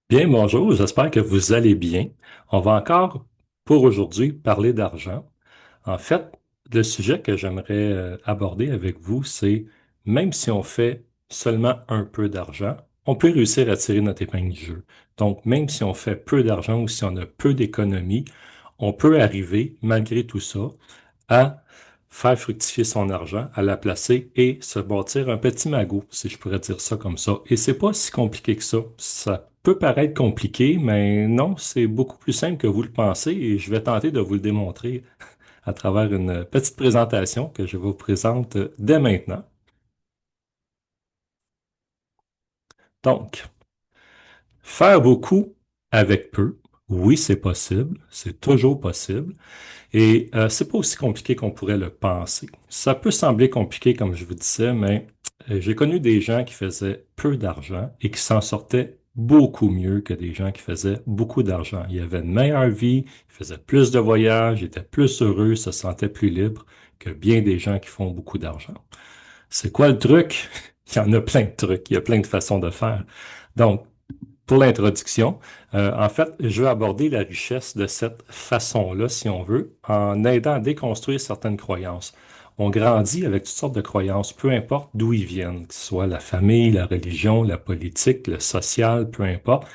Bien, bonjour, j'espère que vous allez bien. On va encore, pour aujourd'hui, parler d'argent. En fait, le sujet que j'aimerais aborder avec vous, c'est même si on fait seulement un peu d'argent, on peut réussir à tirer notre épingle du jeu. Donc, même si on fait peu d'argent ou si on a peu d'économies, on peut arriver, malgré tout ça, à faire fructifier son argent, à la placer et se bâtir un petit magot, si je pourrais dire ça comme ça. Et c'est pas si compliqué que ça. Ça peut paraître compliqué, mais non, c'est beaucoup plus simple que vous le pensez et je vais tenter de vous le démontrer à travers une petite présentation que je vous présente dès maintenant. Donc, faire beaucoup avec peu, oui, c'est possible, c'est toujours possible. Et c'est pas aussi compliqué qu'on pourrait le penser. Ça peut sembler compliqué, comme je vous disais, mais j'ai connu des gens qui faisaient peu d'argent et qui s'en sortaient beaucoup mieux que des gens qui faisaient beaucoup d'argent. Ils avaient une meilleure vie, ils faisaient plus de voyages, ils étaient plus heureux, se sentaient plus libres que bien des gens qui font beaucoup d'argent. C'est quoi le truc? Il y en a plein de trucs, il y a plein de façons de faire. Donc, pour l'introduction, en fait, je veux aborder la richesse de cette façon-là, si on veut, en aidant à déconstruire certaines croyances. On grandit avec toutes sortes de croyances, peu importe d'où ils viennent, que ce soit la famille, la religion, la politique, le social, peu importe.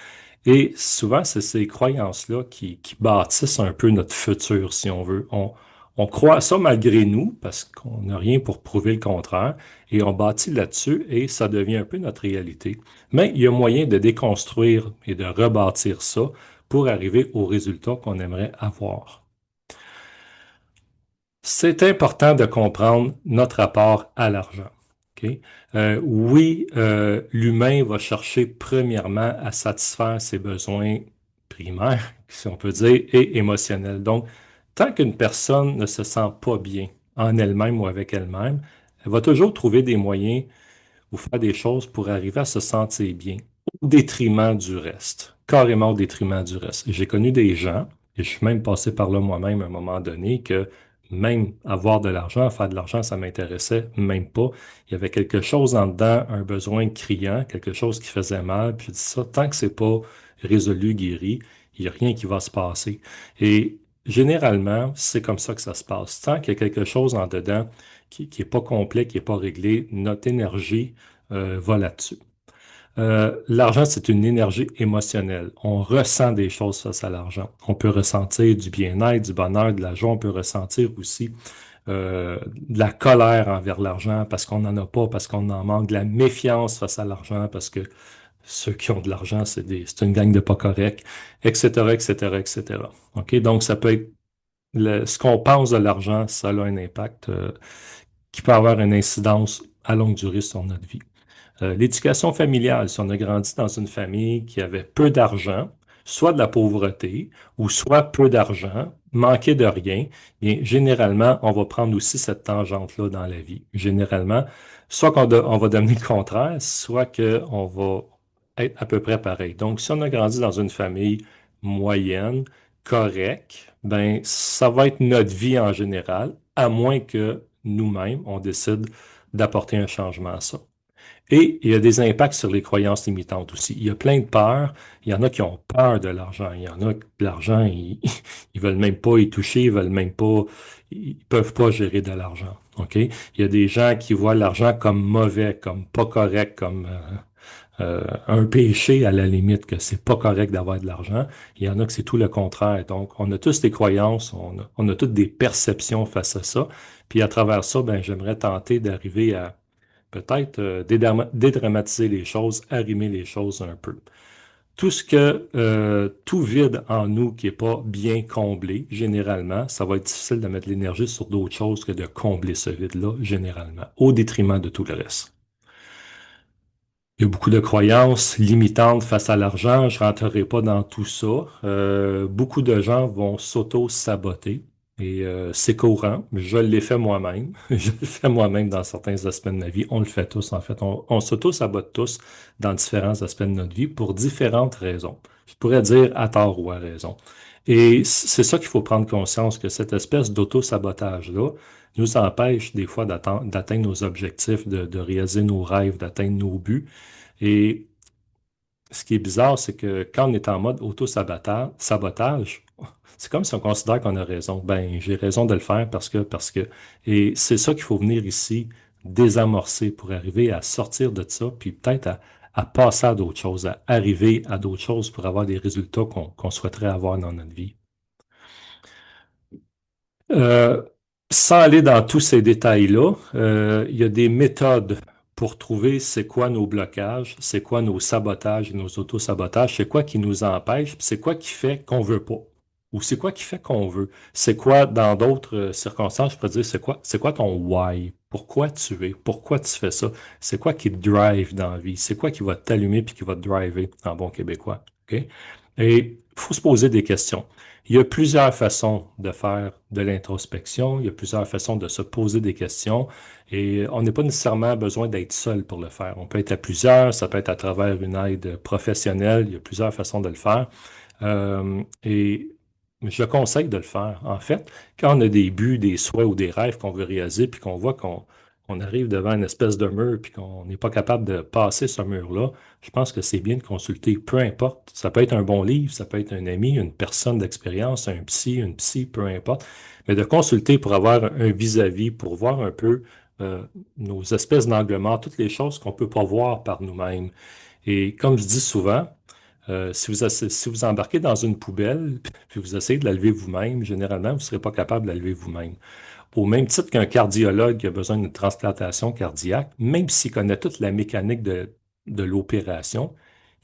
Et souvent, c'est ces croyances-là qui bâtissent un peu notre futur, si on veut. On croit à ça malgré nous, parce qu'on n'a rien pour prouver le contraire, et on bâtit là-dessus, et ça devient un peu notre réalité. Mais il y a moyen de déconstruire et de rebâtir ça pour arriver au résultat qu'on aimerait avoir. C'est important de comprendre notre rapport à l'argent. OK? Oui, l'humain va chercher premièrement à satisfaire ses besoins primaires, si on peut dire, et émotionnels. Donc, tant qu'une personne ne se sent pas bien en elle-même ou avec elle-même, elle va toujours trouver des moyens ou faire des choses pour arriver à se sentir bien, au détriment du reste, carrément au détriment du reste. J'ai connu des gens, et je suis même passé par là moi-même à un moment donné, que même avoir de l'argent, faire de l'argent, ça m'intéressait même pas. Il y avait quelque chose en dedans, un besoin criant, quelque chose qui faisait mal, puis je dis ça, tant que c'est pas résolu, guéri, il n'y a rien qui va se passer. Et généralement, c'est comme ça que ça se passe. Tant qu'il y a quelque chose en dedans qui est pas complet, qui est pas réglé, notre énergie va là-dessus. L'argent, c'est une énergie émotionnelle. On ressent des choses face à l'argent. On peut ressentir du bien-être, du bonheur, de la joie. On peut ressentir aussi de la colère envers l'argent parce qu'on n'en a pas, parce qu'on en manque, de la méfiance face à l'argent parce que ceux qui ont de l'argent, c'est une gang de pas corrects, etc., etc., etc. OK? Donc, ça peut être ce qu'on pense de l'argent, ça a un impact qui peut avoir une incidence à longue durée sur notre vie. L'éducation familiale, si on a grandi dans une famille qui avait peu d'argent, soit de la pauvreté, ou soit peu d'argent, manquait de rien, bien, généralement, on va prendre aussi cette tangente-là dans la vie. Généralement, soit on va devenir le contraire, soit qu'on va être à peu près pareil. Donc, si on a grandi dans une famille moyenne, correcte, ben, ça va être notre vie en général, à moins que nous-mêmes, on décide d'apporter un changement à ça. Et il y a des impacts sur les croyances limitantes aussi. Il y a plein de peurs. Il y en a qui ont peur de l'argent. Il y en a que l'argent, ils veulent même pas y toucher, ils veulent même pas, ils peuvent pas gérer de l'argent. OK? Il y a des gens qui voient l'argent comme mauvais, comme pas correct, comme un péché à la limite, que c'est pas correct d'avoir de l'argent. Il y en a que c'est tout le contraire. Donc, on a tous des croyances, on a toutes des perceptions face à ça. Puis à travers ça, ben, j'aimerais tenter d'arriver à peut-être dédramatiser les choses, arrimer les choses un peu. Tout vide en nous qui n'est pas bien comblé, généralement, ça va être difficile de mettre l'énergie sur d'autres choses que de combler ce vide-là, généralement, au détriment de tout le reste. Il y a beaucoup de croyances limitantes face à l'argent. Je ne rentrerai pas dans tout ça. Beaucoup de gens vont s'auto-saboter et c'est courant. Je l'ai fait moi-même. Je le fais moi-même dans certains aspects de ma vie. On le fait tous, en fait. On s'auto-sabote tous dans différents aspects de notre vie pour différentes raisons. Je pourrais dire à tort ou à raison. Et c'est ça qu'il faut prendre conscience, que cette espèce d'auto-sabotage-là nous empêche des fois d'atteindre nos objectifs, de réaliser nos rêves, d'atteindre nos buts. Et ce qui est bizarre, c'est que quand on est en mode auto-sabotage, c'est comme si on considère qu'on a raison. Ben, j'ai raison de le faire et c'est ça qu'il faut venir ici désamorcer pour arriver à sortir de ça, puis peut-être à passer à d'autres choses, à arriver à d'autres choses pour avoir des résultats qu'on souhaiterait avoir dans notre vie. Euh, Sans aller dans tous ces détails-là, il y a des méthodes pour trouver c'est quoi nos blocages, c'est quoi nos sabotages et nos auto-sabotages, c'est quoi qui nous empêche, puis c'est quoi qui fait qu'on veut pas, ou c'est quoi qui fait qu'on veut. C'est quoi, dans d'autres circonstances, je pourrais dire, c'est quoi ton why? Pourquoi tu es? Pourquoi tu fais ça? C'est quoi qui te drive dans la vie? C'est quoi qui va t'allumer puis qui va te driver en bon québécois? OK? Et il faut se poser des questions. Il y a plusieurs façons de faire de l'introspection, il y a plusieurs façons de se poser des questions et on n'a pas nécessairement besoin d'être seul pour le faire. On peut être à plusieurs, ça peut être à travers une aide professionnelle, il y a plusieurs façons de le faire. Et je conseille de le faire. En fait, quand on a des buts, des souhaits ou des rêves qu'on veut réaliser, puis qu'on voit qu'on arrive devant une espèce de mur, puis qu'on n'est pas capable de passer ce mur-là, je pense que c'est bien de consulter, peu importe. Ça peut être un bon livre, ça peut être un ami, une personne d'expérience, un psy, une psy, peu importe. Mais de consulter pour avoir un vis-à-vis, pour voir un peu euh, nos espèces d'angles morts, toutes les choses qu'on ne peut pas voir par nous-mêmes. Et comme je dis souvent, si vous embarquez dans une poubelle, puis vous essayez de la lever vous-même, généralement, vous ne serez pas capable de la lever vous-même. Au même titre qu'un cardiologue qui a besoin d'une transplantation cardiaque, même s'il connaît toute la mécanique de l'opération,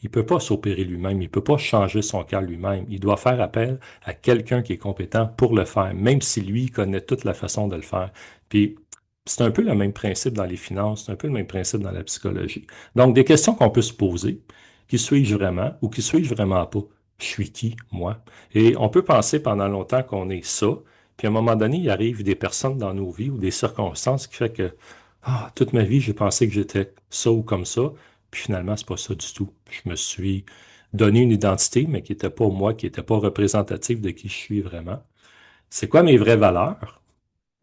il ne peut pas s'opérer lui-même, il ne peut pas changer son cœur lui-même. Il doit faire appel à quelqu'un qui est compétent pour le faire, même si lui connaît toute la façon de le faire. Puis, c'est un peu le même principe dans les finances, c'est un peu le même principe dans la psychologie. Donc, des questions qu'on peut se poser. Qui suis-je vraiment ou qui suis-je vraiment pas? Je suis qui, moi? Et on peut penser pendant longtemps qu'on est ça, puis à un moment donné, il arrive des personnes dans nos vies ou des circonstances qui fait que toute ma vie, j'ai pensé que j'étais ça ou comme ça, puis finalement, c'est pas ça du tout. Je me suis donné une identité, mais qui n'était pas moi, qui n'était pas représentative de qui je suis vraiment. C'est quoi mes vraies valeurs?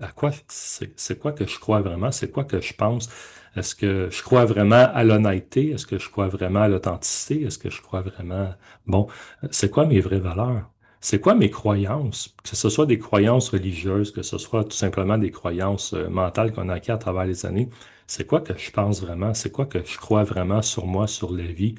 À quoi c'est quoi que je crois vraiment? C'est quoi que je pense? Est-ce que je crois vraiment à l'honnêteté? Est-ce que je crois vraiment à l'authenticité? Est-ce que je crois vraiment... Bon, c'est quoi mes vraies valeurs? C'est quoi mes croyances? Que ce soit des croyances religieuses, que ce soit tout simplement des croyances mentales qu'on a acquises à travers les années. C'est quoi que je pense vraiment? C'est quoi que je crois vraiment sur moi, sur la vie?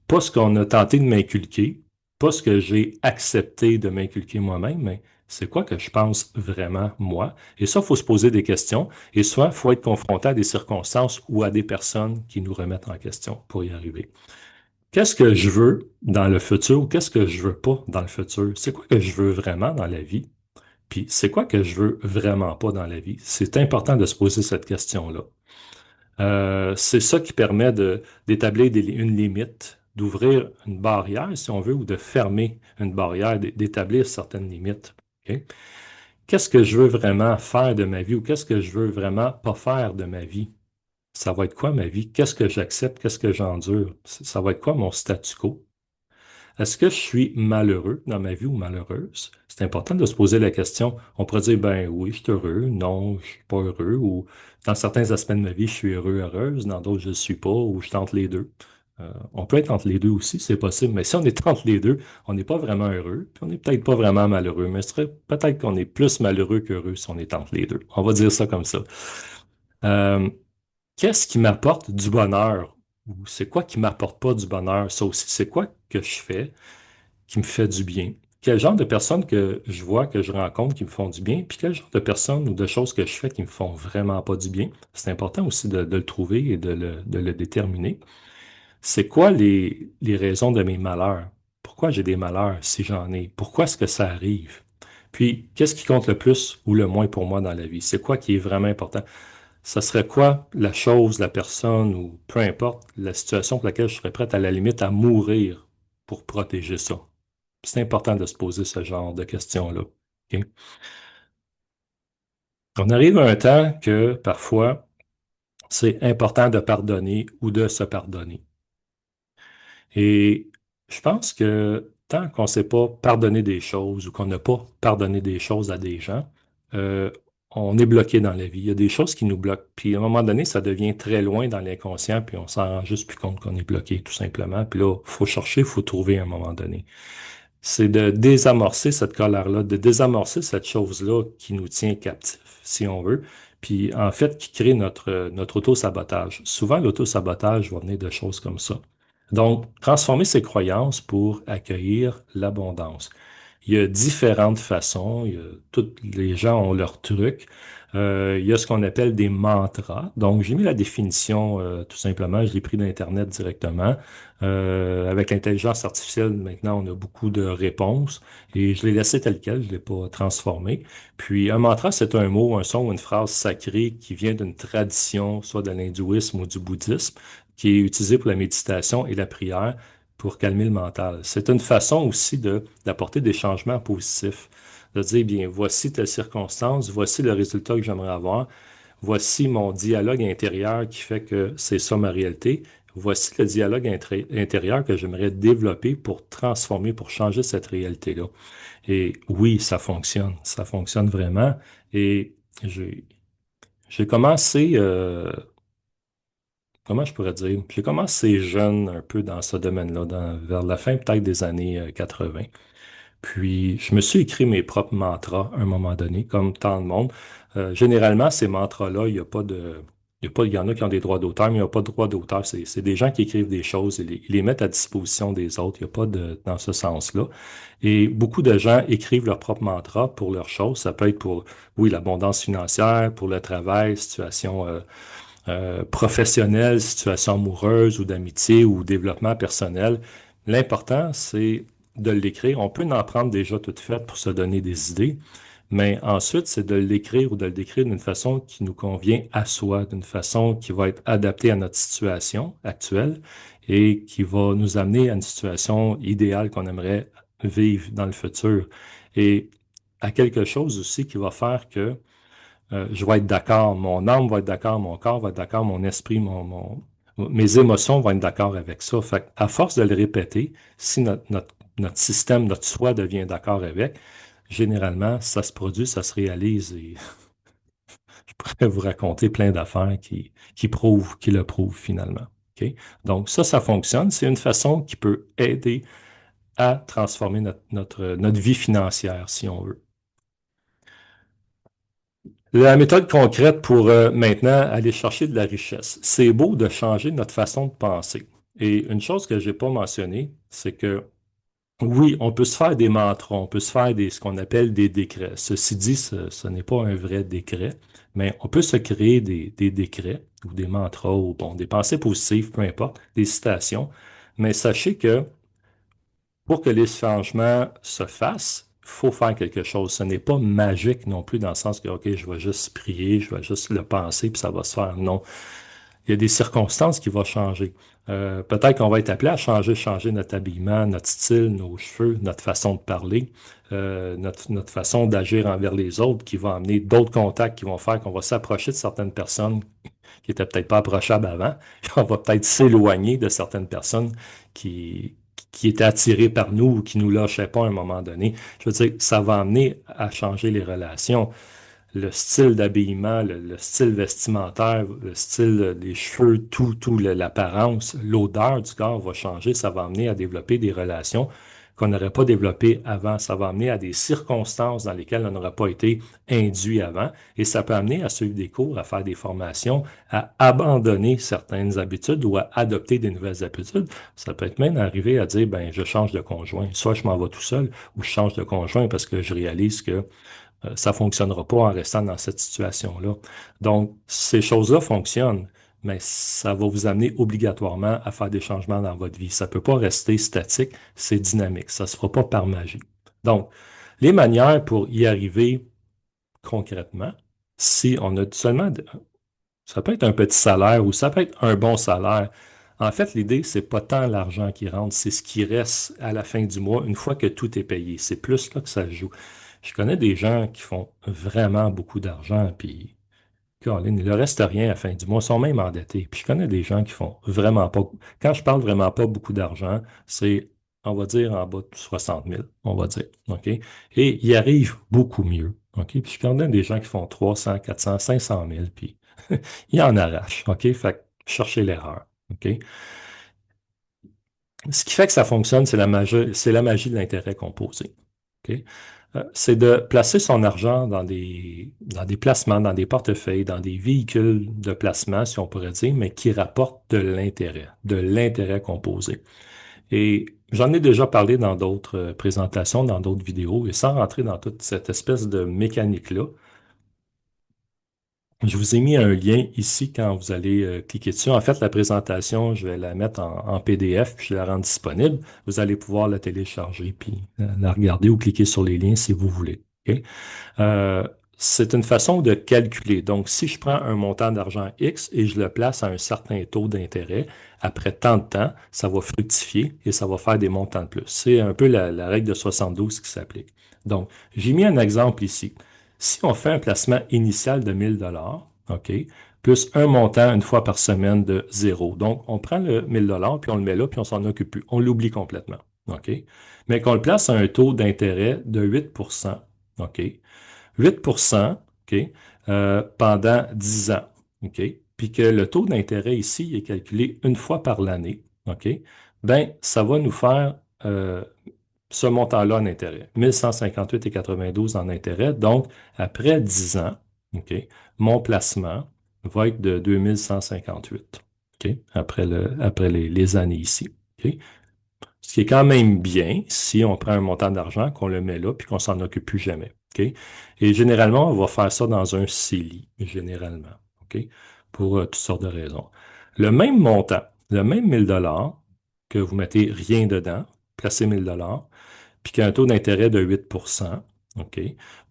Pas ce qu'on a tenté de m'inculquer, pas ce que j'ai accepté de m'inculquer moi-même, mais c'est quoi que je pense vraiment moi? Et ça, il faut se poser des questions. Et soit, il faut être confronté à des circonstances ou à des personnes qui nous remettent en question pour y arriver. Qu'est-ce que je veux dans le futur ou qu'est-ce que je veux pas dans le futur? C'est quoi que je veux vraiment dans la vie? Puis, c'est quoi que je veux vraiment pas dans la vie? C'est important de se poser cette question-là. C'est ça qui permet d'établir une limite, d'ouvrir une barrière, si on veut, ou de fermer une barrière, d'établir certaines limites. OK? Qu'est-ce que je veux vraiment faire de ma vie ou qu'est-ce que je veux vraiment pas faire de ma vie? Ça va être quoi ma vie? Qu'est-ce que j'accepte? Qu'est-ce que j'endure? Ça va être quoi mon statu quo? Est-ce que je suis malheureux dans ma vie ou malheureuse? C'est important de se poser la question. On pourrait dire, ben oui, je suis heureux, non, je suis pas heureux, ou dans certains aspects de ma vie, je suis heureux, heureuse, dans d'autres, je ne suis pas, ou je tente les deux. On peut être entre les deux aussi, c'est possible, mais si on est entre les deux, on n'est pas vraiment heureux, puis on n'est peut-être pas vraiment malheureux, mais ce serait peut-être qu'on est plus malheureux qu'heureux si on est entre les deux. On va dire ça comme ça. Euh, Qu'est-ce qui m'apporte du bonheur? Ou c'est quoi qui m'apporte pas du bonheur? Ça aussi, c'est quoi que je fais qui me fait du bien? Quel genre de personnes que je vois, que je rencontre qui me font du bien, puis quel genre de personnes ou de choses que je fais qui me font vraiment pas du bien? C'est important aussi de le trouver et de le déterminer. C'est quoi les raisons de mes malheurs? Pourquoi j'ai des malheurs si j'en ai? Pourquoi est-ce que ça arrive? Puis, qu'est-ce qui compte le plus ou le moins pour moi dans la vie? C'est quoi qui est vraiment important? Ça serait quoi la chose, la personne ou peu importe la situation pour laquelle je serais prête à la limite à mourir pour protéger ça? C'est important de se poser ce genre de questions-là. OK? On arrive à un temps que parfois, c'est important de pardonner ou de se pardonner. Et je pense que tant qu'on ne sait pas pardonner des choses ou qu'on n'a pas pardonné des choses à des gens, euh, on est bloqué dans la vie. Il y a des choses qui nous bloquent. Puis à un moment donné, ça devient très loin dans l'inconscient, puis on s'en rend juste plus compte qu'on est bloqué, tout simplement. Puis là, faut chercher, faut trouver à un moment donné. C'est de désamorcer cette colère-là, de désamorcer cette chose-là qui nous tient captifs, si on veut, puis en fait qui crée notre auto-sabotage. Souvent, l'auto-sabotage va venir de choses comme ça. Donc, transformer ses croyances pour accueillir l'abondance. Il y a différentes façons, tous les gens ont leur truc. Il y a ce qu'on appelle des mantras. Donc, j'ai mis la définition, tout simplement, je l'ai pris d'Internet directement. Avec l'intelligence artificielle, maintenant, on a beaucoup de réponses et je l'ai laissé tel quel, je ne l'ai pas transformé. Puis, un mantra, c'est un mot, un son ou une phrase sacrée qui vient d'une tradition, soit de l'hindouisme ou du bouddhisme, qui est utilisée pour la méditation et la prière pour calmer le mental. C'est une façon aussi d'apporter des changements positifs, de dire, bien, voici telle circonstance, voici le résultat que j'aimerais avoir, voici mon dialogue intérieur qui fait que c'est ça ma réalité, voici le dialogue intérieur que j'aimerais développer pour transformer, pour changer cette réalité-là. Et oui, ça fonctionne vraiment. Et j'ai j'ai commencé, comment je pourrais dire, j'ai commencé jeune un peu dans ce domaine-là, vers la fin peut-être des années 80. Puis, je me suis écrit mes propres mantras à un moment donné, comme tant de monde. Généralement, ces mantras-là, il n'y a pas de... il y en a qui ont des droits d'auteur, mais il n'y a pas de droits d'auteur. C'est des gens qui écrivent des choses et ils les mettent à disposition des autres. Il n'y a pas de... dans ce sens-là. Et beaucoup de gens écrivent leurs propres mantras pour leurs choses. Ça peut être pour, oui, l'abondance financière, pour le travail, situation professionnelle, situation amoureuse ou d'amitié ou développement personnel. L'important, c'est de l'écrire. On peut en prendre déjà toute faite pour se donner des idées, mais ensuite, c'est de l'écrire ou de le décrire d'une façon qui nous convient à soi, d'une façon qui va être adaptée à notre situation actuelle et qui va nous amener à une situation idéale qu'on aimerait vivre dans le futur. Et à quelque chose aussi qui va faire que je vais être d'accord, mon âme va être d'accord, mon corps va être d'accord, mon esprit, mes émotions vont être d'accord avec ça. Fait à force de le répéter, si notre système, notre soi devient d'accord avec, généralement, ça se produit, ça se réalise et je pourrais vous raconter plein d'affaires qui le prouvent finalement. OK? Donc, ça fonctionne. C'est une façon qui peut aider à transformer notre vie financière, si on veut. La méthode concrète pour maintenant aller chercher de la richesse. C'est beau de changer notre façon de penser. Et une chose que je n'ai pas mentionnée, c'est que oui, on peut se faire des mantras, on peut se faire ce qu'on appelle des décrets. Ceci dit, ce n'est pas un vrai décret, mais on peut se créer des décrets ou des mantras ou bon, des pensées positives, peu importe, des citations. Mais sachez que pour que les changements se fassent, il faut faire quelque chose. Ce n'est pas magique non plus dans le sens que, OK, je vais juste prier, je vais juste le penser, puis ça va se faire. Non. Il y a des circonstances qui vont changer. Peut-être qu'on va être appelé à changer notre habillement, notre style, nos cheveux, notre façon de parler, notre façon d'agir envers les autres, qui va amener d'autres contacts qui vont faire qu'on va s'approcher de certaines personnes qui n'étaient peut-être pas approchables avant. On va peut-être s'éloigner de certaines personnes qui, qui étaient attirées par nous ou qui nous lâchaient pas à un moment donné. Je veux dire, ça va amener à changer les relations, le style d'habillement, le style vestimentaire, le style des cheveux, l'apparence, l'odeur du corps va changer. Ça va amener à développer des relations qu'on n'aurait pas développées avant. Ça va amener à des circonstances dans lesquelles on n'aurait pas été induit avant. Et ça peut amener à suivre des cours, à faire des formations, à abandonner certaines habitudes ou à adopter des nouvelles habitudes. Ça peut être même arriver à dire, ben, je change de conjoint. Soit je m'en vais tout seul ou je change de conjoint parce que je réalise que ça ne fonctionnera pas en restant dans cette situation-là. Donc, ces choses-là fonctionnent, mais ça va vous amener obligatoirement à faire des changements dans votre vie. Ça ne peut pas rester statique, c'est dynamique. Ça ne se fera pas par magie. Donc, les manières pour y arriver concrètement, si on a seulement, ça peut être un petit salaire ou ça peut être un bon salaire. En fait, l'idée, c'est pas tant l'argent qui rentre, c'est ce qui reste à la fin du mois une fois que tout est payé. C'est plus là que ça se joue. Je connais des gens qui font vraiment beaucoup d'argent, puis Colin, il ne leur reste rien à la fin du mois, ils sont même endettés. Puis je connais des gens qui font vraiment pas. Quand je parle vraiment pas beaucoup d'argent, c'est, on va dire, en bas de 60 000, on va dire. OK? Et il arrive beaucoup mieux. OK? Puis je connais des gens qui font 300, 400, 500 000, puis ils en arrachent. OK? Fait que cherchez l'erreur. OK? Ce qui fait que ça fonctionne, c'est la magie de l'intérêt composé. OK? C'est de placer son argent dans des placements, dans des portefeuilles, dans des véhicules de placement, si on pourrait dire, mais qui rapportent de l'intérêt composé. Et j'en ai déjà parlé dans d'autres présentations, dans d'autres vidéos, et sans rentrer dans toute cette espèce de mécanique-là, je vous ai mis un lien ici quand vous allez cliquer dessus. En fait, la présentation, je vais la mettre en PDF puis je la rends disponible. Vous allez pouvoir la télécharger puis la regarder ou cliquer sur les liens si vous voulez. OK? Euh, c'est une façon de calculer. Donc, si je prends un montant d'argent X et je le place à un certain taux d'intérêt, après tant de temps, ça va fructifier et ça va faire des montants de plus. C'est un peu la règle de 72 qui s'applique. Donc, j'ai mis un exemple ici. Si on fait un placement initial de 1000 dollars, OK, plus un montant une fois par semaine de zéro. Donc, on prend le 1000 dollars puis on le met là puis on s'en occupe plus. On l'oublie complètement. OK? Mais qu'on le place à un taux d'intérêt de 8%, OK? 8%, OK, pendant 10 ans, OK, puis que le taux d'intérêt ici est calculé une fois par l'année, OK, ben ça va nous faire ce montant-là en intérêt, 1158,92 en intérêt. Donc, après 10 ans, OK, mon placement va être de 2158, OK, après les années ici. OK. Ce qui est quand même bien si on prend un montant d'argent, qu'on le met là, puis qu'on s'en occupe plus jamais. OK? Et généralement, on va faire ça dans un CELI, généralement. OK? Pour toutes sortes de raisons. Le même montant, le même 1000 dollars que vous mettez rien dedans, placez 1000 dollars, puis qui a un taux d'intérêt de 8%, OK,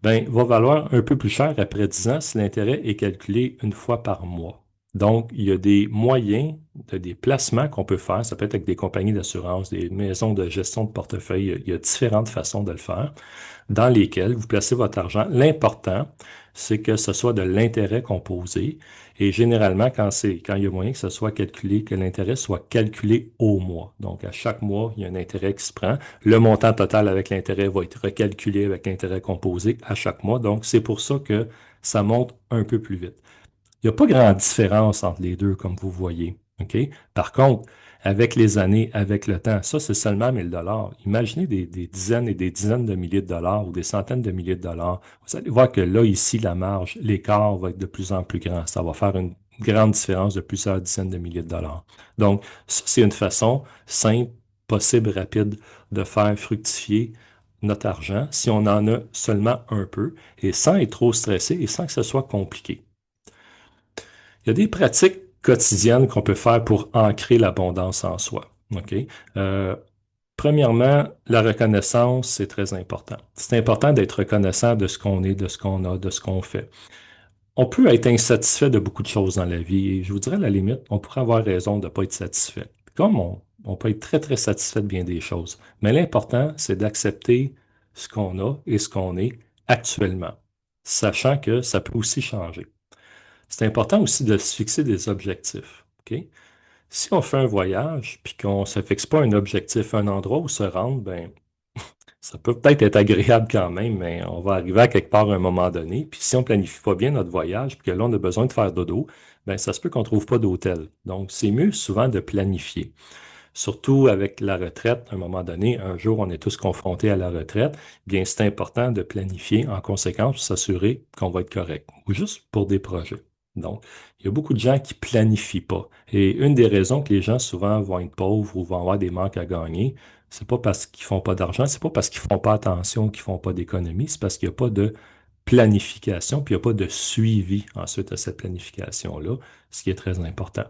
ben, va valoir un peu plus cher après 10 ans si l'intérêt est calculé une fois par mois. Donc, il y a des moyens, des placements qu'on peut faire. Ça peut être avec des compagnies d'assurance, des maisons de gestion de portefeuille. Il y a différentes façons de le faire dans lesquels vous placez votre argent. L'important, c'est que ce soit de l'intérêt composé. Et généralement, quand il y a moyen que ce soit calculé, que l'intérêt soit calculé au mois. Donc, à chaque mois, il y a un intérêt qui se prend. Le montant total avec l'intérêt va être recalculé avec l'intérêt composé à chaque mois. Donc, c'est pour ça que ça monte un peu plus vite. Il n'y a pas grande différence entre les deux, comme vous voyez. OK? Par contre, avec les années, avec le temps, ça, c'est seulement 1000 dollars. Imaginez des dizaines et des dizaines de milliers de dollars ou des centaines de milliers de dollars. Vous allez voir que là, ici, la marge, l'écart va être de plus en plus grand. Ça va faire une grande différence de plusieurs dizaines de milliers de dollars. Donc, ça, c'est une façon simple, possible, rapide de faire fructifier notre argent si on en a seulement un peu et sans être trop stressé et sans que ce soit compliqué. Il y a des pratiques quotidiennes qu'on peut faire pour ancrer l'abondance en soi. OK? Euh, Premièrement, la reconnaissance, c'est très important. C'est important d'être reconnaissant de ce qu'on est, de ce qu'on a, de ce qu'on fait. On peut être insatisfait de beaucoup de choses dans la vie et je vous dirais à la limite, on pourrait avoir raison de ne pas être satisfait. Comme on peut être très, très satisfait de bien des choses. Mais l'important, c'est d'accepter ce qu'on a et ce qu'on est actuellement, sachant que ça peut aussi changer. C'est important aussi de se fixer des objectifs. OK? Si on fait un voyage puis qu'on ne se fixe pas un objectif, un endroit où se rendre, ben, ça peut peut-être être agréable quand même, mais on va arriver à quelque part à un moment donné. Puis si on ne planifie pas bien notre voyage, puis que là, on a besoin de faire dodo, ben, ça se peut qu'on ne trouve pas d'hôtel. Donc, c'est mieux souvent de planifier. Surtout avec la retraite, à un moment donné, un jour, on est tous confrontés à la retraite, bien, c'est important de planifier en conséquence pour s'assurer qu'on va être correct, ou juste pour des projets. Donc, il y a beaucoup de gens qui planifient pas. Et une des raisons que les gens souvent vont être pauvres ou vont avoir des manques à gagner, c'est pas parce qu'ils font pas d'argent, c'est pas parce qu'ils font pas attention, qu'ils font pas d'économie, c'est parce qu'il n'y a pas de planification, puis il n'y a pas de suivi ensuite à cette planification-là, ce qui est très important.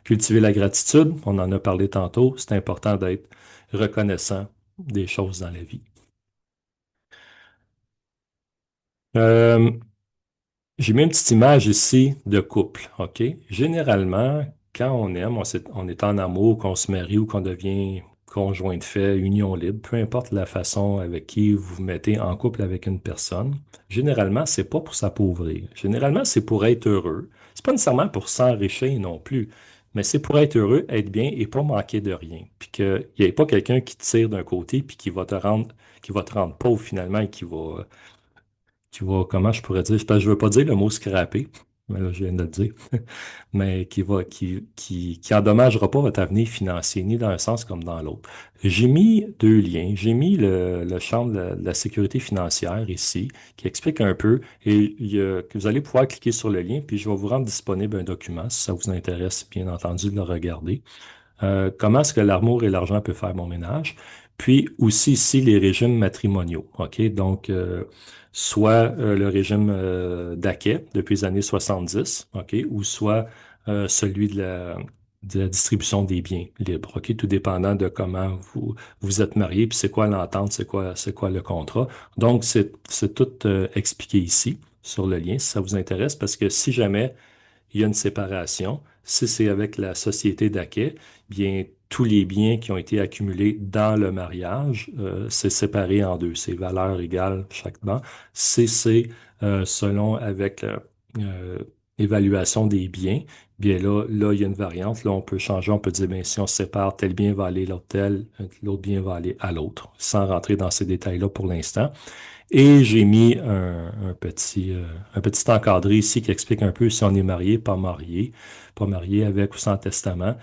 Cultiver la gratitude, on en a parlé tantôt, c'est important d'être reconnaissant des choses dans la vie. Euh, j'ai mis une petite image ici de couple, OK? Généralement, quand on aime, on est en amour, qu'on se marie ou qu'on devient conjoint de fait, union libre, peu importe la façon avec qui vous vous mettez en couple avec une personne, généralement, c'est pas pour s'appauvrir. Généralement, c'est pour être heureux. C'est pas nécessairement pour s'enrichir non plus, mais c'est pour être heureux, être bien et pas manquer de rien. Puis qu'il n'y ait pas quelqu'un qui te tire d'un côté puis qui va te rendre pauvre finalement et comment je pourrais dire, parce que je veux pas dire le mot scraper, mais là, je viens de le dire, mais qui endommagera pas votre avenir financier, ni dans un sens comme dans l'autre. J'ai mis deux liens. J'ai mis le champ de la sécurité financière ici, qui explique un peu, et que vous allez pouvoir cliquer sur le lien, puis je vais vous rendre disponible un document, si ça vous intéresse, bien entendu, de le regarder. Comment est-ce que l'amour et l'argent peuvent faire bon ménage? Puis aussi ici les régimes matrimoniaux. OK? Donc, soit le régime d'Aquet depuis les années 70, OK? Ou soit celui de la distribution des biens libres. OK? Tout dépendant de comment vous êtes marié, puis c'est quoi l'entente, c'est quoi le contrat. Donc, c'est tout expliqué ici sur le lien, si ça vous intéresse, parce que si jamais il y a une séparation. Si c'est avec la société d'acquet, bien, tous les biens qui ont été accumulés dans le mariage, c'est séparé en deux. C'est valeur égale chaque banc. Si c'est selon avec évaluation des biens, bien là, il y a une variante. Là, on peut changer, on peut dire, bien, si on sépare, tel bien va aller l'autre tel, l'autre bien va aller à l'autre, sans rentrer dans ces détails-là pour l'instant. Et j'ai mis un petit encadré ici qui explique un peu si on est marié, pas marié avec ou sans testament,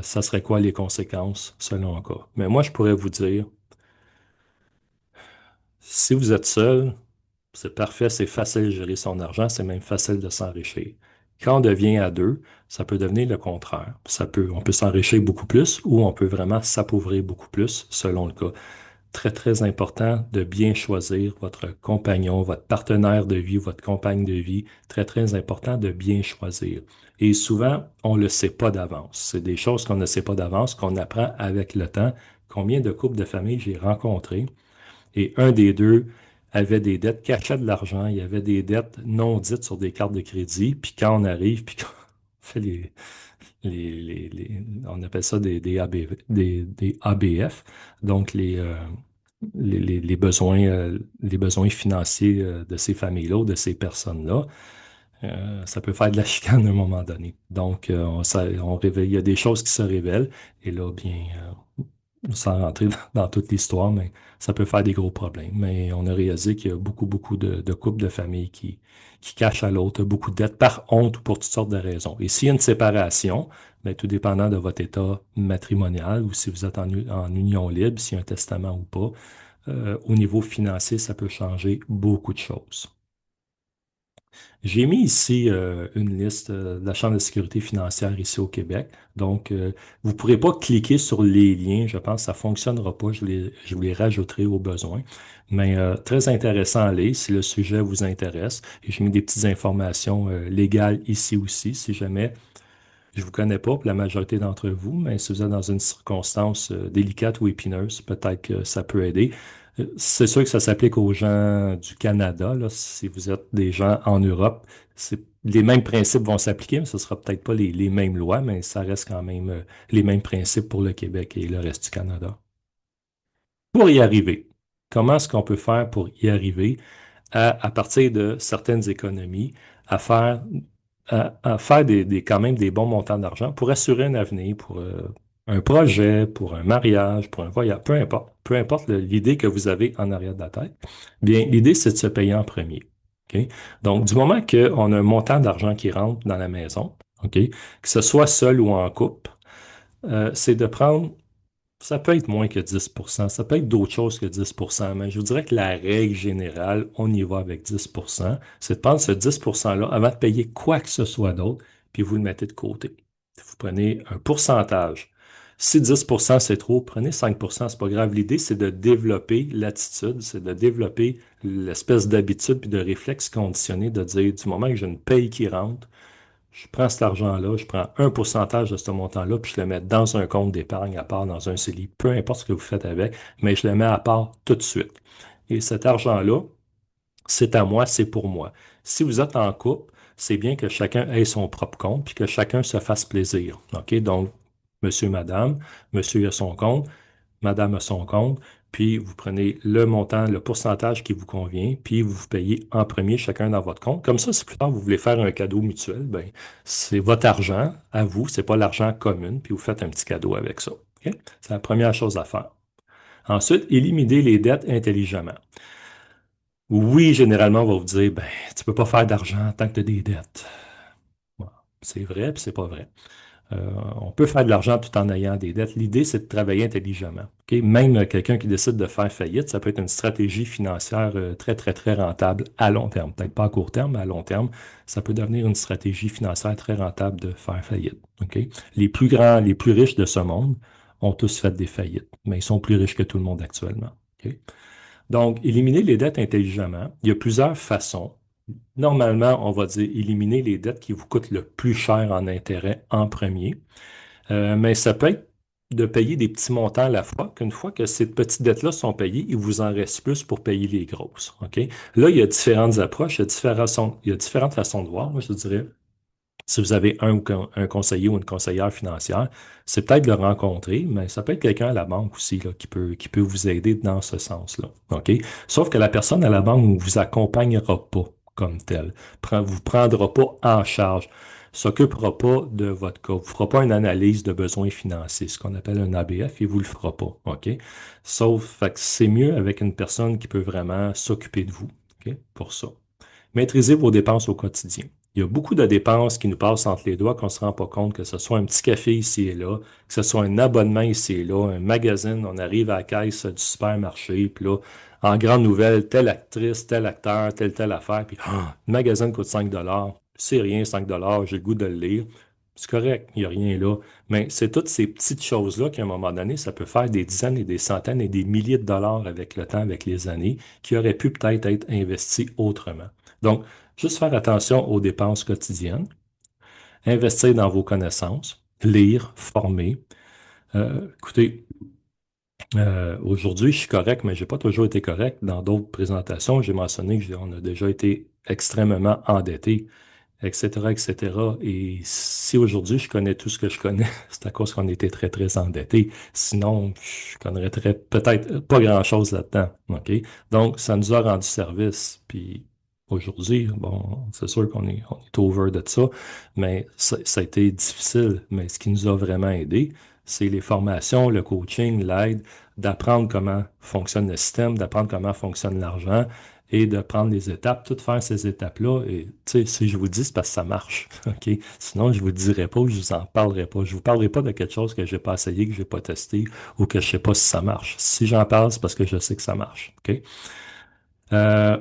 ça serait quoi les conséquences selon le cas. Mais moi, je pourrais vous dire, si vous êtes seul, c'est parfait, c'est facile de gérer son argent, c'est même facile de s'enrichir. Quand on devient à deux, ça peut devenir le contraire. On peut s'enrichir beaucoup plus ou on peut vraiment s'appauvrir beaucoup plus selon le cas. Très, très important de bien choisir votre compagnon, votre partenaire de vie, votre compagne de vie. Très, très important de bien choisir. Et souvent, on ne le sait pas d'avance. C'est des choses qu'on ne sait pas d'avance, qu'on apprend avec le temps. Combien de couples de famille j'ai rencontrés et un des deux avait des dettes, cachait de l'argent, il y avait des dettes non dites sur des cartes de crédit, puis quand on arrive, puis qu'on fait on appelle ça des des ABF, donc les besoins financiers de ces familles-là, ou de ces personnes-là. Ça peut faire de la chicane à un moment donné. Donc, on révèle, il y a des choses qui se révèlent, et là, bien, sans rentrer dans toute l'histoire, mais ça peut faire des gros problèmes. Mais on a réalisé qu'il y a beaucoup, beaucoup de couples de familles qui cachent à l'autre beaucoup de dettes par honte ou pour toutes sortes de raisons. Et s'il y a une séparation, bien, tout dépendant de votre état matrimonial ou si vous êtes en union libre, s'il y a un testament ou pas, au niveau financier, ça peut changer beaucoup de choses. J'ai mis ici une liste de la Chambre de sécurité financière ici au Québec. Donc, vous ne pourrez pas cliquer sur les liens. Je pense que ça ne fonctionnera pas. Je vous les rajouterai au besoin. Mais très intéressant à lire si le sujet vous intéresse. Et j'ai mis des petites informations légales ici aussi, si jamais je ne vous connais pas pour la majorité d'entre vous, mais si vous êtes dans une circonstance délicate ou épineuse, peut-être que ça peut aider. C'est sûr que ça s'applique aux gens du Canada, là. Si vous êtes des gens en Europe, les mêmes principes vont s'appliquer, mais ce ne sera peut-être pas les mêmes lois, mais ça reste quand même les mêmes principes pour le Québec et le reste du Canada. Pour y arriver, comment est-ce qu'on peut faire pour y arriver? À partir de certaines économies, à faire, à faire quand même des bons montants d'argent pour assurer un avenir, pour un projet, pour un mariage, pour un voyage, peu importe l'idée que vous avez en arrière de la tête. Bien, l'idée, c'est de se payer en premier. OK? Donc, du moment qu'on a un montant d'argent qui rentre dans la maison, OK, que ce soit seul ou en couple, c'est de prendre ça peut être moins que 10%, ça peut être d'autres choses que 10%, mais je vous dirais que la règle générale, on y va avec 10%, c'est de prendre ce 10%-là avant de payer quoi que ce soit d'autre, puis vous le mettez de côté. Vous prenez un pourcentage. Si 10% c'est trop, prenez 5%, c'est pas grave. L'idée, c'est de développer l'attitude, c'est de développer l'espèce d'habitude puis de réflexe conditionné de dire du moment que j'ai une paye qui rentre, je prends cet argent-là, je prends un pourcentage de ce montant-là, puis je le mets dans un compte d'épargne à part, dans un CELI, peu importe ce que vous faites avec, mais je le mets à part tout de suite. Et cet argent-là, c'est à moi, c'est pour moi. Si vous êtes en couple, c'est bien que chacun ait son propre compte, puis que chacun se fasse plaisir. OK? Donc, monsieur, madame, monsieur a son compte, madame a son compte, puis vous prenez le montant, le pourcentage qui vous convient, puis vous vous payez en premier chacun dans votre compte. Comme ça, si plus tard vous voulez faire un cadeau mutuel, ben, c'est votre argent à vous, c'est pas l'argent commun, puis vous faites un petit cadeau avec ça. OK? C'est la première chose à faire. Ensuite, éliminer les dettes intelligemment. Oui, généralement, on va vous dire, ben, tu peux pas faire d'argent tant que tu as des dettes. Bon, c'est vrai, puis c'est pas vrai. On peut faire de l'argent tout en ayant des dettes. L'idée, c'est de travailler intelligemment. OK? Même quelqu'un qui décide de faire faillite, ça peut être une stratégie financière très, très, très rentable à long terme. Peut-être pas à court terme, mais à long terme, ça peut devenir une stratégie financière très rentable de faire faillite. OK? Les plus grands, les plus riches de ce monde ont tous fait des faillites, mais ils sont plus riches que tout le monde actuellement. OK? Donc, éliminer les dettes intelligemment, il y a plusieurs façons. Normalement, on va dire éliminer les dettes qui vous coûtent le plus cher en intérêt en premier. Mais ça peut être de payer des petits montants à la fois, qu'une fois que ces petites dettes-là sont payées, il vous en reste plus pour payer les grosses. OK? Là, il y a différentes approches, il y a différentes façons de voir, moi, je dirais. Si vous avez un conseiller ou une conseillère financière, c'est peut-être de le rencontrer, mais ça peut être quelqu'un à la banque aussi là, qui peut vous aider dans ce sens-là. OK? Sauf que la personne à la banque ne vous accompagnera pas comme tel, vous prendra pas en charge, s'occupera pas de votre cas, vous fera pas une analyse de besoins financiers, ce qu'on appelle un ABF, et vous le fera pas. OK? Sauf, fait que c'est mieux avec une personne qui peut vraiment s'occuper de vous. OK? Pour ça. Maîtrisez vos dépenses au quotidien. Il y a beaucoup de dépenses qui nous passent entre les doigts qu'on ne se rend pas compte, que ce soit un petit café ici et là, que ce soit un abonnement ici et là, un magazine, on arrive à la caisse du supermarché, puis là, en grande nouvelle, telle actrice, tel acteur, telle affaire, puis le magazine coûte 5 dollars. C'est rien, 5 dollars, j'ai le goût de le lire. C'est correct, il n'y a rien là. Mais c'est toutes ces petites choses-là qu'à un moment donné, ça peut faire des dizaines et des centaines et des milliers de dollars avec le temps, avec les années, qui auraient pu peut-être être investis autrement. Donc, juste faire attention aux dépenses quotidiennes, investir dans vos connaissances, lire, former. Écoutez, aujourd'hui, je suis correct, mais j'ai pas toujours été correct. Dans d'autres présentations, j'ai mentionné que on a déjà été extrêmement endetté, etc., etc. Et si aujourd'hui je connais tout ce que je connais, c'est à cause qu'on était très, très endetté. Sinon, je connaîtrais peut-être pas grand-chose là-dedans. OK? Donc, ça nous a rendu service. Puis aujourd'hui, bon, c'est sûr qu'on est over de ça, mais ça a été difficile. Mais ce qui nous a vraiment aidé, c'est les formations, le coaching, l'aide, d'apprendre comment fonctionne le système, d'apprendre comment fonctionne l'argent et de prendre les étapes, tout faire ces étapes-là. Et tu sais, si je vous le dis, c'est parce que ça marche. OK? Sinon, je ne vous le dirai pas ou je ne vous en parlerai pas. Je ne vous parlerai pas de quelque chose que je n'ai pas essayé, que je n'ai pas testé ou que je ne sais pas si ça marche. Si j'en parle, c'est parce que je sais que ça marche. OK? Euh,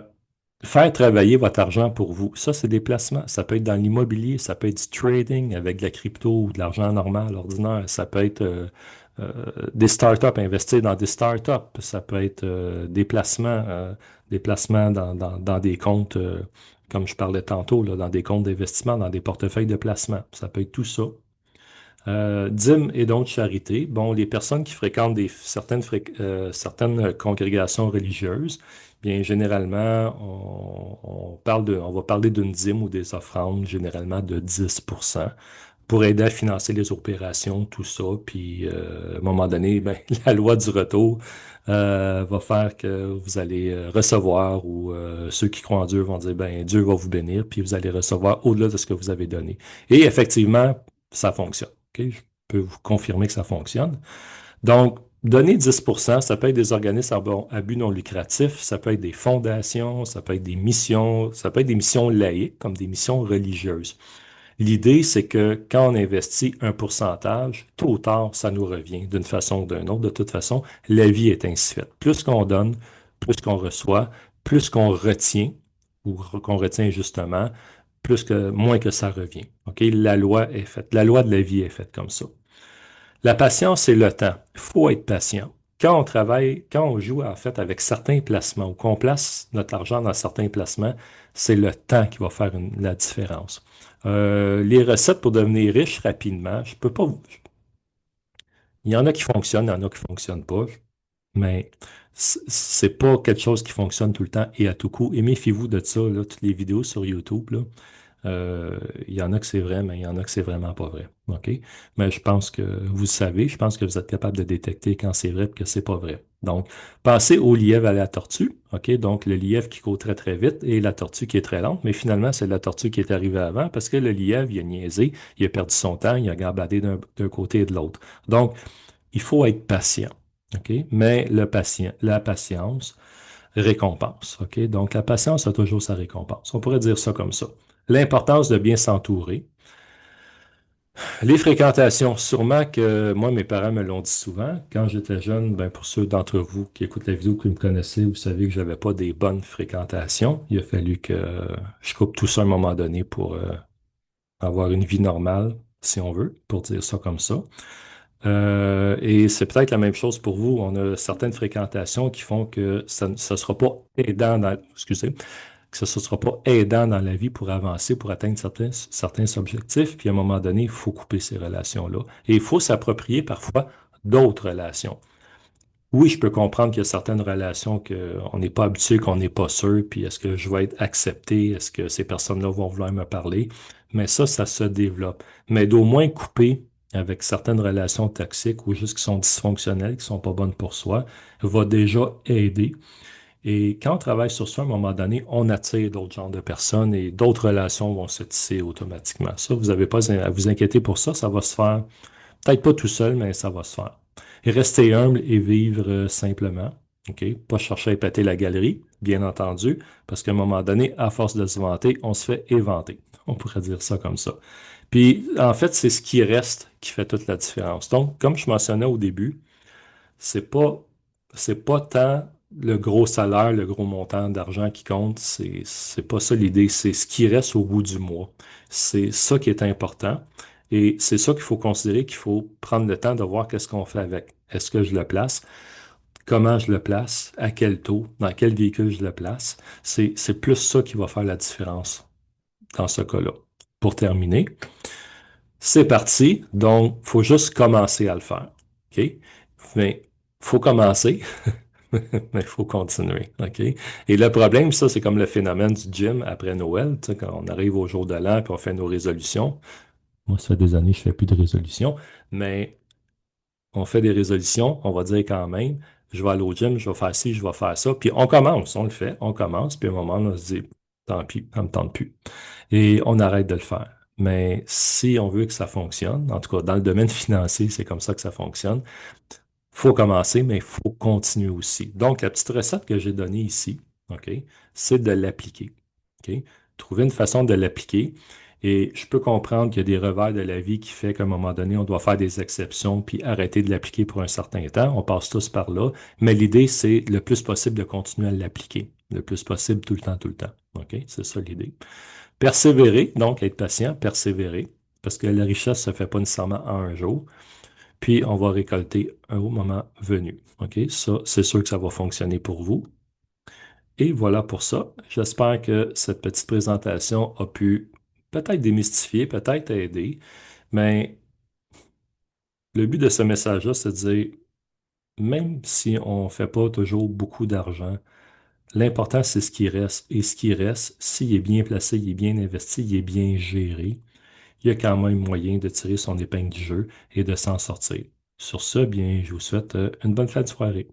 Faire travailler votre argent pour vous. Ça, c'est des placements. Ça peut être dans l'immobilier, ça peut être du trading avec de la crypto ou de l'argent normal, ordinaire. Ça peut être des startups, investir dans des startups. Ça peut être des placements dans des comptes, comme je parlais tantôt, là, dans des comptes d'investissement, dans des portefeuilles de placement. Ça peut être tout ça. Dîmes et dons de charité. Bon, les personnes qui fréquentent certaines congrégations religieuses, bien, généralement, on va parler d'une dîme ou des offrandes, généralement de 10% pour aider à financer les opérations, tout ça. Puis, à un moment donné, ben, la loi du retour va faire que vous allez recevoir ou ceux qui croient en Dieu vont dire, ben, Dieu va vous bénir, puis vous allez recevoir au-delà de ce que vous avez donné. Et effectivement, ça fonctionne. OK? Je peux vous confirmer que ça fonctionne. Donc, donner 10%, ça peut être des organismes à but non lucratif, ça peut être des fondations, ça peut être des missions, ça peut être des missions laïques, comme des missions religieuses. L'idée, c'est que quand on investit un pourcentage, tôt ou tard, ça nous revient d'une façon ou d'une autre. De toute façon, la vie est ainsi faite. Plus qu'on donne, plus qu'on reçoit, plus qu'on retient, ou qu'on retient justement, moins que ça revient. OK? La loi est faite. La loi de la vie est faite comme ça. La patience, c'est le temps. Il faut être patient. Quand on travaille, quand on joue en fait avec certains placements ou qu'on place notre argent dans certains placements, c'est le temps qui va faire la différence. Les recettes pour devenir riche rapidement, je peux pas. Il y en a qui fonctionnent, il y en a qui fonctionnent pas, mais c'est pas quelque chose qui fonctionne tout le temps et à tout coup. Et méfiez-vous de ça, là, toutes les vidéos sur YouTube, là. Il y en a que c'est vrai, mais il y en a que c'est vraiment pas vrai. OK? Mais je pense que vous savez, je pense que vous êtes capable de détecter quand c'est vrai et que c'est pas vrai. Donc, passez au lièvre à la tortue. OK? Donc, le lièvre qui court très, très vite et la tortue qui est très lente. Mais finalement, c'est la tortue qui est arrivée avant parce que le lièvre, il a niaisé, il a perdu son temps, il a gambadé d'un côté et de l'autre. Donc, il faut être patient. OK? Mais la patience, récompense. OK? Donc, la patience a toujours sa récompense. On pourrait dire ça comme ça. L'importance de bien s'entourer. Les fréquentations, sûrement que moi, mes parents me l'ont dit souvent. Quand j'étais jeune, ben pour ceux d'entre vous qui écoutent la vidéo, qui me connaissaient, vous savez que j'avais pas des bonnes fréquentations. Il a fallu que je coupe tout ça à un moment donné pour avoir une vie normale, si on veut, pour dire ça comme ça. Et c'est peut-être la même chose pour vous. On a certaines fréquentations qui font que ça ne sera pas aidant excusez, que ce ne sera pas aidant dans la vie pour avancer, pour atteindre certains objectifs. Puis à un moment donné, il faut couper ces relations-là. Et il faut s'approprier parfois d'autres relations. Oui, je peux comprendre qu'il y a certaines relations qu'on n'est pas habitué, qu'on n'est pas sûr, puis est-ce que je vais être accepté, est-ce que ces personnes-là vont vouloir me parler, mais ça se développe. Mais d'au moins couper avec certaines relations toxiques ou juste qui sont dysfonctionnelles, qui sont pas bonnes pour soi, va déjà aider. Et quand on travaille sur ça, à un moment donné, on attire d'autres genres de personnes et d'autres relations vont se tisser automatiquement. Ça, vous n'avez pas à vous inquiéter pour ça, ça va se faire. Peut-être pas tout seul, mais ça va se faire. Et rester humble et vivre simplement. OK? Pas chercher à épater la galerie, bien entendu, parce qu'à un moment donné, à force de se vanter, on se fait éventer. On pourrait dire ça comme ça. Puis, en fait, c'est ce qui reste qui fait toute la différence. Donc, comme je mentionnais au début, c'est pas, c'est pas tant le gros salaire, le gros montant d'argent qui compte, c'est pas ça l'idée, c'est ce qui reste au bout du mois. C'est ça qui est important et c'est ça qu'il faut considérer, qu'il faut prendre le temps de voir qu'est-ce qu'on fait avec. Est-ce que je le place? Comment je le place? À quel taux? Dans quel véhicule je le place? C'est plus ça qui va faire la différence dans ce cas-là. Pour terminer, c'est parti, donc faut juste commencer à le faire. OK? Mais faut commencer, mais il faut continuer. OK? Et le problème, ça, c'est comme le phénomène du gym après Noël, tu sais, quand on arrive au jour de l'an et on fait nos résolutions. Moi, ça fait des années que je ne fais plus de résolutions, mais on fait des résolutions, on va dire quand même, je vais aller au gym, je vais faire ci, je vais faire ça. Puis on commence, on le fait, on commence, puis à un moment, on se dit, tant pis, ça ne me tente plus. Et on arrête de le faire. Mais si on veut que ça fonctionne, en tout cas dans le domaine financier, c'est comme ça que ça fonctionne, faut commencer, mais il faut continuer aussi. Donc, la petite recette que j'ai donnée ici, OK, c'est de l'appliquer. OK? Trouver une façon de l'appliquer. Et je peux comprendre qu'il y a des revers de la vie qui fait qu'à un moment donné, on doit faire des exceptions puis arrêter de l'appliquer pour un certain temps. On passe tous par là. Mais l'idée, c'est le plus possible de continuer à l'appliquer. Le plus possible tout le temps, tout le temps. OK? C'est ça l'idée. Persévérer, donc être patient, persévérer, parce que la richesse ne se fait pas nécessairement en un jour. Puis, on va récolter un au moment venu. OK? Ça, c'est sûr que ça va fonctionner pour vous. Et voilà pour ça. J'espère que cette petite présentation a pu peut-être démystifier, peut-être aider, mais le but de ce message-là, c'est de dire, même si on ne fait pas toujours beaucoup d'argent, l'important, c'est ce qui reste. Et ce qui reste, s'il est bien placé, il est bien investi, il est bien géré, il y a quand même moyen de tirer son épingle du jeu et de s'en sortir. Sur ce, bien, je vous souhaite une bonne fin de soirée.